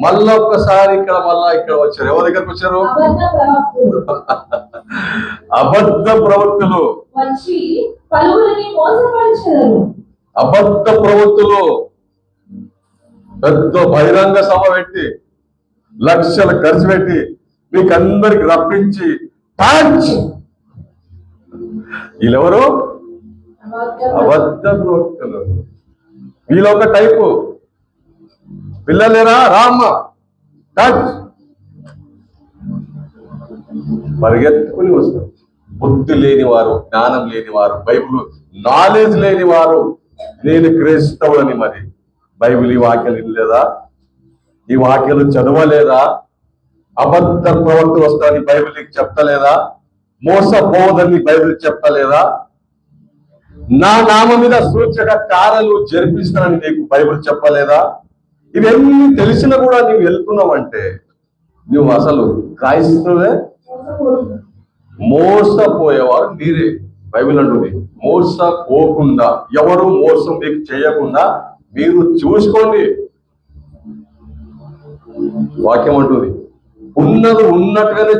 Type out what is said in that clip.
మళ్ళా ఒక్కసారి ఇక్కడ వచ్చారు. ఎవరి దగ్గరకు వచ్చారు? అబద్ధ ప్రవక్తలు. అబద్ధ ప్రవక్తలు పెద్ద బహిరంగ సభ పెట్టి లక్షలు ఖర్చు పెట్టి మీకు అందరికి రప్పించి వీళ్ళెవరు? అబద్ధ ప్రవక్తలు. వీళ్ళొక టైపు. పిల్లలేరా రామ్మ పరిగెత్తుకుని వస్తారు. బుద్ధి లేని వారు, జ్ఞానం లేని వారు, బైబిల్ నాలెడ్జ్ లేని వారు, నేను క్రైస్తవులని. మరి బైబిల్ ఈ వాక్యాలు వినలేదా? ఈ వాక్యాలు చదవలేదా? అబద్ధ ప్రవక్తలు వస్తారని బైబిల్ నీకు చెప్తలేదా? మోసపోవద్దని బైబిల్ చెప్తలేదా? నా నామ మీద సూచక కార్యాలు జరిపిస్తానని నీకు బైబిల్ చెప్పలేదా? ఇవన్నీ తెలిసినా కూడా నువ్వు వెళ్తున్నావంటే నువ్వు అసలు క్రైస్తవులే. మోసపోయేవారు మీరే. బైబిల్ అంటుంది మోసపోకుండా, ఎవరు మోసం మీకు చేయకుండా మీరు చూసుకోండి. వాక్యం అంటుంది ఉన్నది ఉన్నట్టుగానే